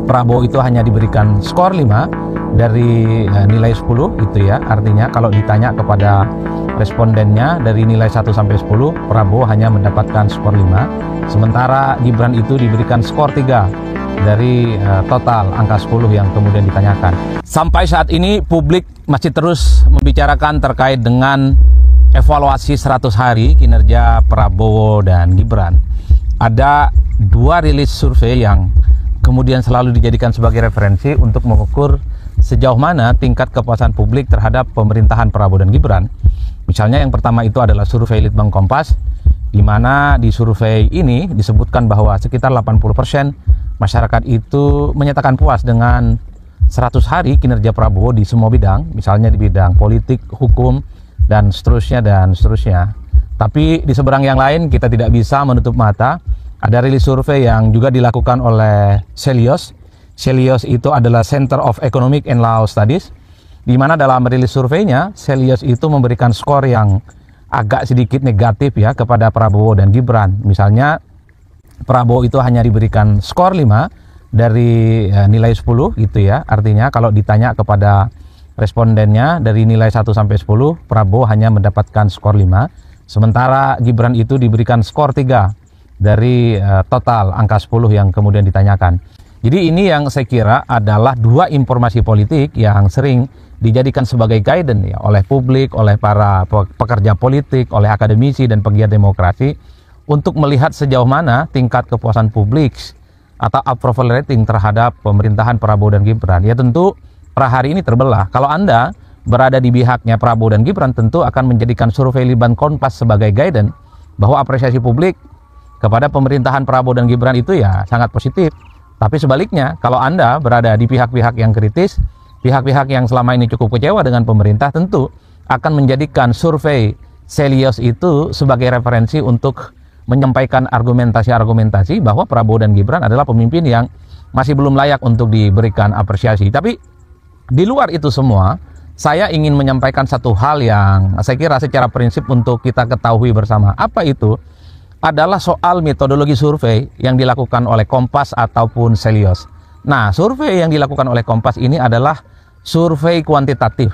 Prabowo itu hanya diberikan skor 5 dari nilai 10 gitu ya. Artinya kalau ditanya kepada respondennya dari nilai 1 sampai 10, Prabowo hanya mendapatkan skor 5. Sementara Gibran itu diberikan skor 3 dari total angka 10 yang kemudian ditanyakan. Sampai saat ini publik masih terus membicarakan terkait dengan evaluasi 100 hari kinerja Prabowo dan Gibran. Ada 2 rilis survei yang kemudian selalu dijadikan sebagai referensi untuk mengukur sejauh mana tingkat kepuasan publik terhadap pemerintahan Prabowo dan Gibran. Misalnya yang pertama itu adalah survei Litbang Kompas, di mana di survei ini disebutkan bahwa sekitar 80% masyarakat itu menyatakan puas dengan 100 hari kinerja Prabowo di semua bidang, misalnya di bidang politik, hukum, dan seterusnya. Tapi di seberang yang lain kita tidak bisa menutup mata. Ada rilis survei yang juga dilakukan oleh Celios. Celios itu adalah Center of Economic and Law Studies, di mana dalam rilis surveinya Celios itu memberikan skor yang agak sedikit negatif ya kepada Prabowo dan Gibran. Misalnya Prabowo itu hanya diberikan skor 5 dari nilai 10 gitu ya. Artinya kalau ditanya kepada respondennya dari nilai 1 sampai 10, Prabowo hanya mendapatkan skor 5. Sementara Gibran itu diberikan skor 3 dari total angka 10 yang kemudian ditanyakan. Jadi ini yang saya kira adalah 2 informasi politik yang sering dijadikan sebagai guidance ya, oleh publik, oleh para pekerja politik, oleh akademisi dan pegiat demokrasi untuk melihat sejauh mana tingkat kepuasan publik atau approval rating terhadap pemerintahan Prabowo dan Gibran. Ya tentu per hari ini terbelah. Kalau Anda berada di pihaknya Prabowo dan Gibran, tentu akan menjadikan survei Litbang Kompas sebagai guidance bahwa apresiasi publik kepada pemerintahan Prabowo dan Gibran itu ya sangat positif. Tapi sebaliknya, kalau Anda berada di pihak-pihak yang kritis, pihak-pihak yang selama ini cukup kecewa dengan pemerintah, tentu akan menjadikan survei Celios itu sebagai referensi untuk menyampaikan argumentasi-argumentasi bahwa Prabowo dan Gibran adalah pemimpin yang masih belum layak untuk diberikan apresiasi. Tapi di luar itu semua, saya ingin menyampaikan satu hal yang saya kira secara prinsip untuk kita ketahui bersama. Apa itu? Adalah soal metodologi survei yang dilakukan oleh Kompas ataupun Celios. Nah, survei yang dilakukan oleh Kompas ini adalah survei kuantitatif.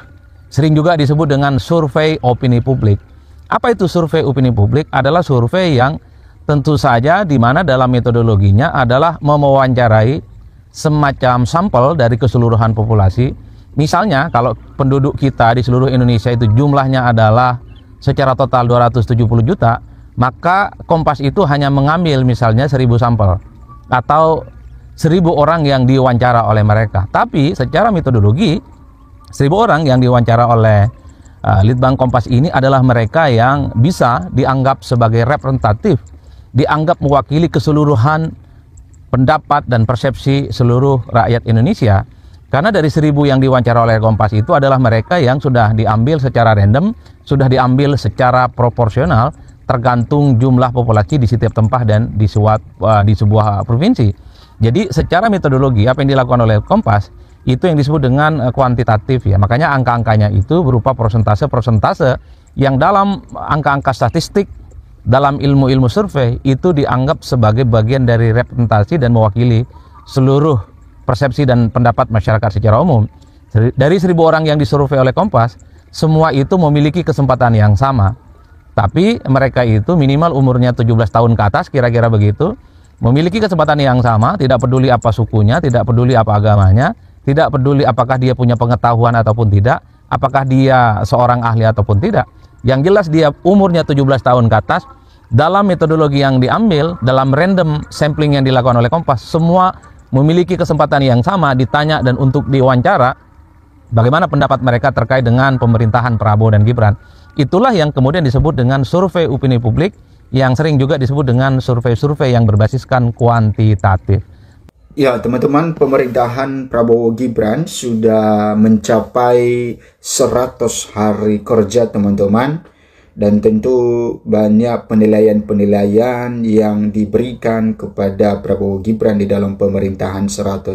Sering juga disebut dengan survei opini publik. Apa itu survei opini publik? Adalah survei yang tentu saja di mana dalam metodologinya adalah mewawancarai semacam sampel dari keseluruhan populasi. Misalnya kalau penduduk kita di seluruh Indonesia itu jumlahnya adalah secara total 270 juta, maka Kompas itu hanya mengambil misalnya 1000 sampel atau 1000 orang yang diwawancara oleh mereka. Tapi secara metodologi 1000 orang yang diwawancara oleh Litbang Kompas ini adalah mereka yang bisa dianggap sebagai representatif, dianggap mewakili keseluruhan pendapat dan persepsi seluruh rakyat Indonesia. Karena dari 1000 yang diwawancara oleh Kompas itu adalah mereka yang sudah diambil secara random, sudah diambil secara proporsional, tergantung jumlah populasi di setiap tempat dan di sebuah provinsi. Jadi secara metodologi apa yang dilakukan oleh Kompas itu yang disebut dengan kuantitatif ya. Makanya angka-angkanya itu berupa persentase-persentase yang dalam angka-angka statistik dalam ilmu-ilmu survei itu dianggap sebagai bagian dari representasi dan mewakili seluruh persepsi dan pendapat masyarakat secara umum. Dari 1000 orang yang disurvei oleh Kompas, semua itu memiliki kesempatan yang sama. Tapi mereka itu minimal umurnya 17 tahun ke atas, kira-kira begitu, memiliki kesempatan yang sama, tidak peduli apa sukunya, tidak peduli apa agamanya, tidak peduli apakah dia punya pengetahuan ataupun tidak, apakah dia seorang ahli ataupun tidak. Yang jelas dia umurnya 17 tahun ke atas. Dalam metodologi yang diambil, dalam random sampling yang dilakukan oleh Kompas, semua memiliki kesempatan yang sama ditanya dan untuk diwawancara bagaimana pendapat mereka terkait dengan pemerintahan Prabowo dan Gibran. Itulah yang kemudian disebut dengan survei opini publik, yang sering juga disebut dengan survei-survei yang berbasiskan kuantitatif. Ya teman-teman, pemerintahan Prabowo Gibran sudah mencapai 100 hari kerja teman-teman. Dan tentu banyak penilaian-penilaian yang diberikan kepada Prabowo Gibran di dalam pemerintahan 100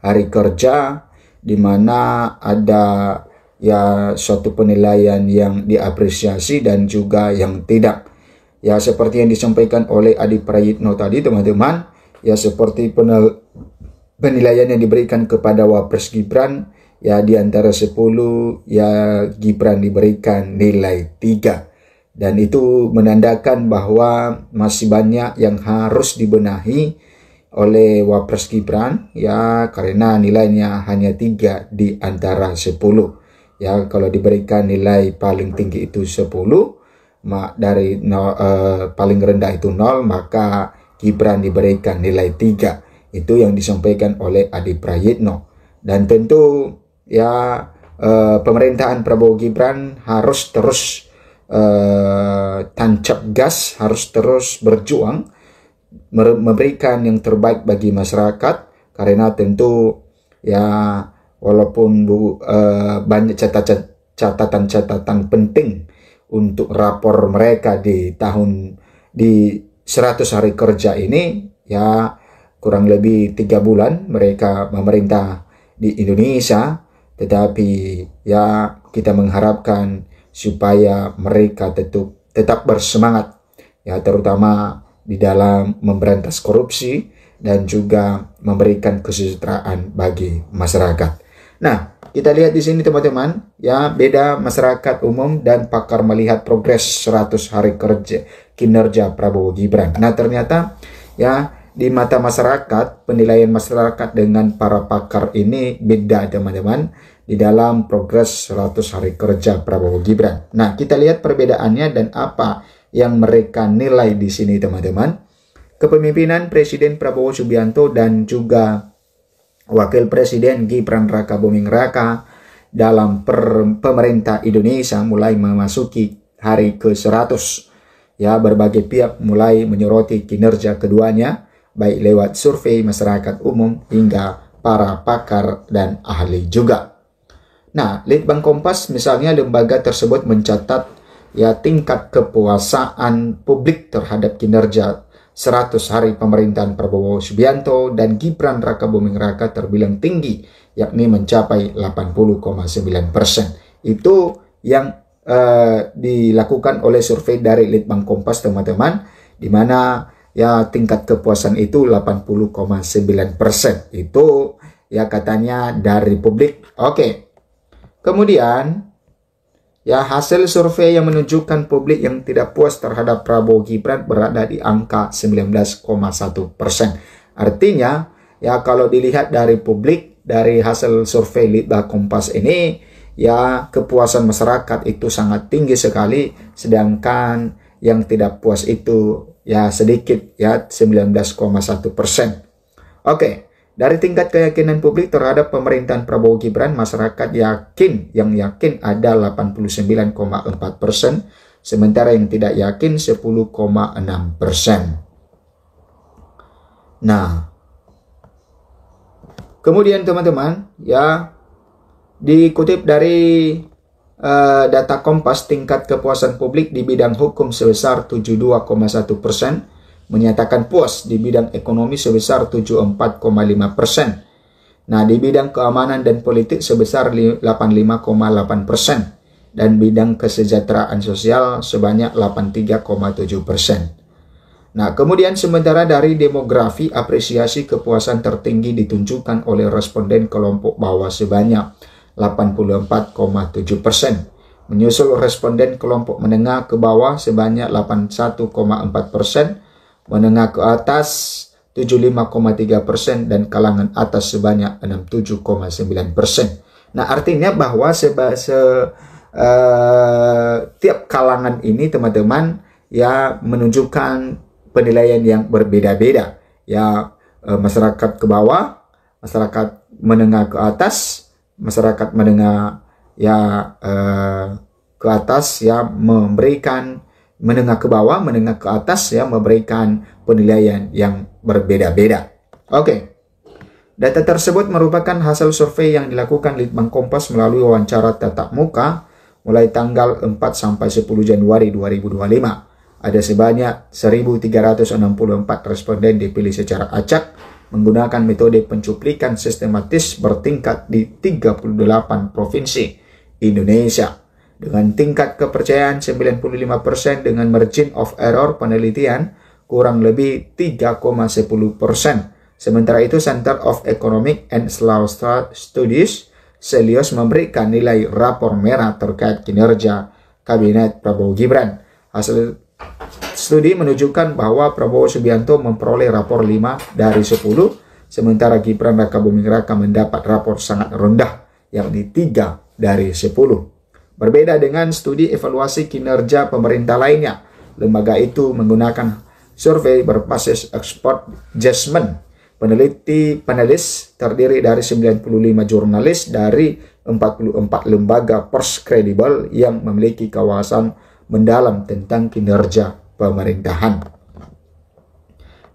hari kerja, di mana ada ya suatu penilaian yang diapresiasi dan juga yang tidak. Ya seperti yang disampaikan oleh Adi Prayitno tadi teman-teman, ya seperti penilaian yang diberikan kepada Wapres Gibran, ya di antara 10 ya Gibran diberikan nilai 3. Dan itu menandakan bahwa masih banyak yang harus dibenahi oleh Wapres Gibran, ya karena nilainya hanya 3 di antara 10. Ya kalau diberikan nilai paling tinggi itu 10, dari paling rendah itu 0, maka Gibran diberikan nilai 3. Itu yang disampaikan oleh Adi Prayitno. Dan tentu ya pemerintahan Prabowo Gibran harus terus tancap gas, harus terus berjuang memberikan yang terbaik bagi masyarakat, karena tentu ya walaupun banyak catatan-catatan penting untuk rapor mereka di 100 hari kerja ini, ya kurang lebih 3 bulan mereka memerintah di Indonesia, tetapi ya kita mengharapkan supaya mereka tetap bersemangat, ya terutama di dalam memberantas korupsi dan juga memberikan kesejahteraan bagi masyarakat. Nah, kita lihat di sini teman-teman, ya beda masyarakat umum dan pakar melihat progres 100 hari kerja kinerja Prabowo Gibran. Nah, ternyata ya di mata masyarakat, penilaian masyarakat dengan para pakar ini beda teman-teman di dalam progres 100 hari kerja Prabowo Gibran. Nah, kita lihat perbedaannya dan apa yang mereka nilai di sini teman-teman. Kepemimpinan Presiden Prabowo Subianto dan juga Wakil Presiden Gibran Rakabuming Raka dalam pemerintah Indonesia mulai memasuki hari ke-100. Ya, berbagai pihak mulai menyoroti kinerja keduanya, baik lewat survei masyarakat umum hingga para pakar dan ahli juga. Nah, Litbang Kompas misalnya, lembaga tersebut mencatat ya tingkat kepuasaan publik terhadap kinerja 100 hari pemerintahan Prabowo Subianto dan Gibran Rakabuming Raka terbilang tinggi, yakni mencapai 80,9%. Itu yang dilakukan oleh survei dari Litbang Kompas teman-teman, di mana ya tingkat kepuasan itu 80,9%. Itu ya katanya dari publik. Oke. Kemudian ya hasil survei yang menunjukkan publik yang tidak puas terhadap Prabowo Gibran berada di angka 19,1%. Artinya ya kalau dilihat dari publik, dari hasil survei Litbang Kompas ini, ya kepuasan masyarakat itu sangat tinggi sekali, sedangkan yang tidak puas itu ya sedikit, ya 19,1%. Oke. Dari tingkat keyakinan publik terhadap pemerintahan Prabowo Gibran, masyarakat yakin ada 89,4%, sementara yang tidak yakin 10,6%. Nah, kemudian teman-teman, ya dikutip dari data Kompas, tingkat kepuasan publik di bidang hukum sebesar 72,1%, menyatakan puas di bidang ekonomi sebesar 74,5%. Nah, di bidang keamanan dan politik sebesar 85,8%. Dan bidang kesejahteraan sosial sebanyak 83,7%. Nah, kemudian sementara dari demografi, apresiasi kepuasan tertinggi ditunjukkan oleh responden kelompok bawah sebanyak 84,7%. Menyusul responden kelompok menengah ke bawah sebanyak 81,4%. Menengah ke atas 75,3% dan kalangan atas sebanyak 67,9%. Nah, artinya bahwa tiap kalangan ini teman-teman ya menunjukkan penilaian yang berbeda-beda. Ya masyarakat ke bawah, masyarakat menengah ke atas, masyarakat menengah ya ke atas ya memberikan, menengah ke bawah, menengah ke atas ya memberikan penilaian yang berbeda-beda. Oke. Data tersebut merupakan hasil survei yang dilakukan Litbang Kompas melalui wawancara tatap muka mulai tanggal 4 sampai 10 Januari 2025. Ada sebanyak 1.364 responden dipilih secara acak menggunakan metode pencuplikan sistematis bertingkat di 38 provinsi Indonesia. Dengan tingkat kepercayaan 95% dengan margin of error penelitian kurang lebih 3,10%. Sementara itu Center of Economic and Social Studies Selios memberikan nilai rapor merah terkait kinerja Kabinet Prabowo Gibran. Hasil studi menunjukkan bahwa Prabowo Subianto memperoleh rapor 5 dari 10, sementara Gibran Rakabuming Raka mendapat rapor sangat rendah, yakni 3 dari 10. Berbeda dengan studi evaluasi kinerja pemerintah lainnya, lembaga itu menggunakan survei berbasis expert judgment. Panelis terdiri dari 95 jurnalis dari 44 lembaga pers kredibel yang memiliki kawasan mendalam tentang kinerja pemerintahan.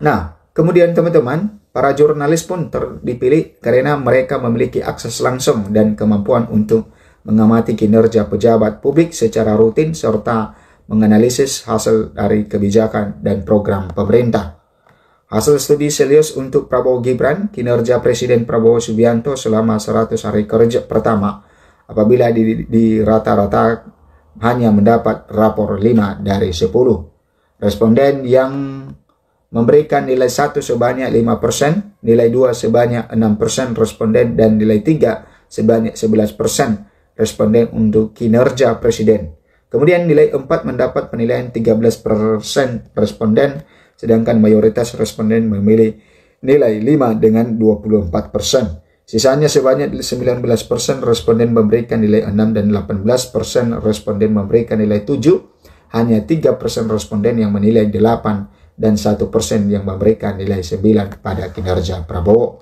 Nah, kemudian teman-teman, para jurnalis pun dipilih karena mereka memiliki akses langsung dan kemampuan untuk mengamati kinerja pejabat publik secara rutin serta menganalisis hasil dari kebijakan dan program pemerintah. Hasil studi Selios untuk Prabowo Gibran, kinerja Presiden Prabowo Subianto selama 100 hari kerja pertama apabila di rata-rata hanya mendapat rapor 5 dari 10. Responden yang memberikan nilai 1 sebanyak 5%, nilai 2 sebanyak 6% responden, dan nilai 3 sebanyak 11% responden untuk kinerja Presiden. Kemudian nilai 4 mendapat penilaian 13% responden, sedangkan mayoritas responden memilih nilai 5 dengan 24%. Sisanya sebanyak 19% responden memberikan nilai 6 dan 18% responden memberikan nilai 7. Hanya 3% responden yang menilai 8 dan 1% yang memberikan nilai 9 pada kinerja Prabowo.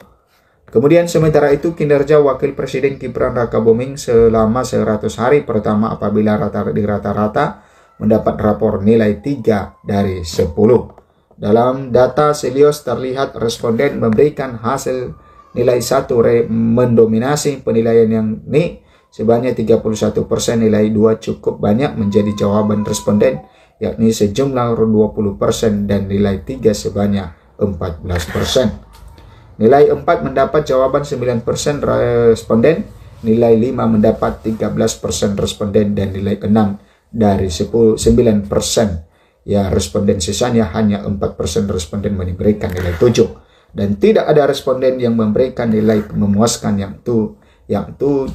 Kemudian sementara itu kinerja Wakil Presiden Gibran Rakabuming selama 100 hari pertama apabila rata-rata mendapat rapor nilai 3 dari 10. Dalam data Selios terlihat responden memberikan hasil nilai 1 mendominasi penilaian yang ini sebanyak 31%, nilai 2 cukup banyak menjadi jawaban responden yakni sejumlah 20% dan nilai 3 sebanyak 14%. Nilai 4 mendapat jawaban 9% responden, nilai 5 mendapat 13% responden dan nilai 6 dari 9%. Ya, responden sisanya hanya 4% responden memberikan nilai 7 dan tidak ada responden yang memberikan nilai memuaskan yang itu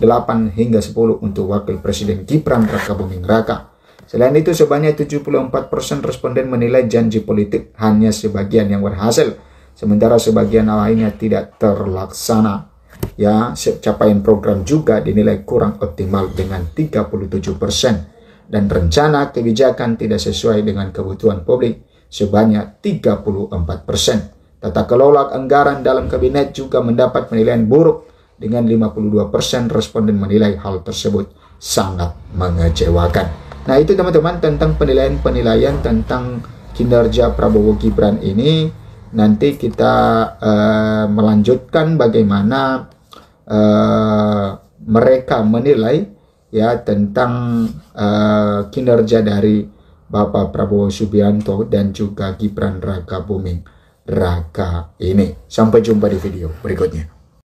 8 hingga 10 untuk Wakil Presiden Gibran Rakabuming Raka. Selain itu sebanyak 74% responden menilai janji politik hanya sebagian yang berhasil, sementara sebagian lainnya tidak terlaksana. Ya, capaian program juga dinilai kurang optimal dengan 37%. Dan rencana kebijakan tidak sesuai dengan kebutuhan publik sebanyak 34%. Tata kelola anggaran dalam kabinet juga mendapat penilaian buruk dengan 52% responden menilai hal tersebut sangat mengecewakan. Nah, itu teman-teman tentang penilaian tentang kinerja Prabowo Gibran ini. Nanti kita melanjutkan bagaimana mereka menilai ya tentang kinerja dari Bapak Prabowo Subianto dan juga Gibran Rakabuming Raka ini. Sampai jumpa di video berikutnya.